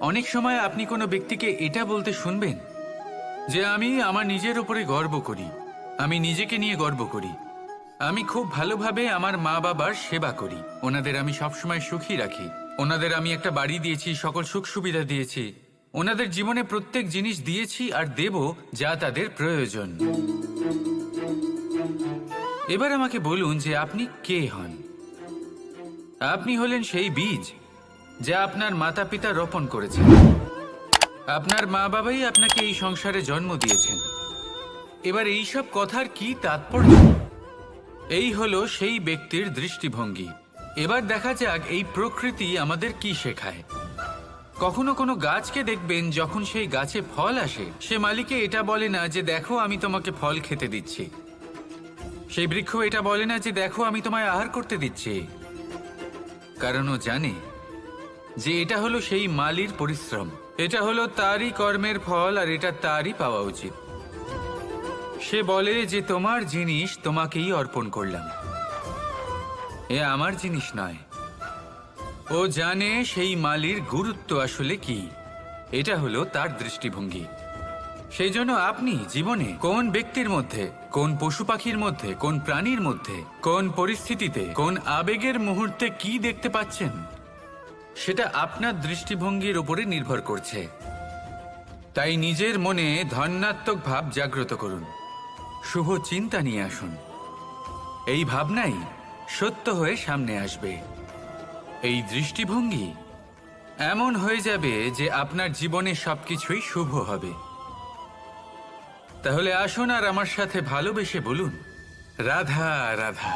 অনেক সময় আপনি কোনো ব্যক্তিকে এটা বলতে শুনবেন যে আমি আমার নিজের উপরে গর্ব করি, আমি নিজেকে নিয়ে গর্ব করি, আমি খুব ভালোভাবে আমার মা বাবার সেবা করি, ওনাদের আমি সবসময় সুখী রাখি, ওনাদের আমি একটা বাড়ি দিয়েছি, সকল সুখ সুবিধা দিয়েছি, ওনাদের জীবনে প্রত্যেক জিনিস দিয়েছি আর দেব যা তাদের প্রয়োজন। এবার আমাকে বলুন যে আপনি কে হন? আপনি হলেন সেই বীজ যা আপনার মাতা পিতা রোপণ করেছেন। আপনার মা বাবাই আপনাকে এই সংসারে জন্ম দিয়েছেন। এবার এই সব কথার কি তাৎপর্য? এই হলো সেই ব্যক্তির দৃষ্টিভঙ্গি। এবার দেখা যাক এই প্রকৃতি আমাদের কি শেখায়। কখনো কোনো গাছকে দেখবেন, যখন সেই গাছে ফল আসে, সে মালিকে এটা বলে না যে দেখো আমি তোমাকে ফল খেতে দিচ্ছি। সেই বৃক্ষ এটা বলে না যে দেখো আমি তোমায় আহার করতে দিচ্ছি, কারণ ও জানে যে এটা হলো সেই মালির পরিশ্রম, এটা হলো তারই কর্মের ফল আর এটা তারই পাওয়া উচিত। সে বলে যে তোমার জিনিস তোমাকেই অর্পণ করলাম, এ আমার জিনিস নয়। ও জানে সেই মালির গুরুত্ব আসলে কি, এটা হলো তার দৃষ্টিভঙ্গি। সেই জন্য আপনি জীবনে কোন ব্যক্তির মধ্যে, কোন পশু পাখির মধ্যে, কোন প্রাণীর মধ্যে, কোন পরিস্থিতিতে, কোন আবেগের মুহূর্তে কি দেখতে পাচ্ছেন, সেটা আপনার দৃষ্টিভঙ্গির উপরে নির্ভর করছে। তাই নিজের মনে ধনাত্মক ভাব জাগ্রত করুন, শুভ চিন্তা নিয়ে আসুন। এই ভাবনাই সত্য হয়ে সামনে আসবে। এই দৃষ্টিভঙ্গি এমন হয়ে যাবে যে আপনার জীবনে সবকিছুই শুভ হবে। তাহলে আসুন আর আমার সাথে ভালোবেসে বলুন, রাধা রাধা।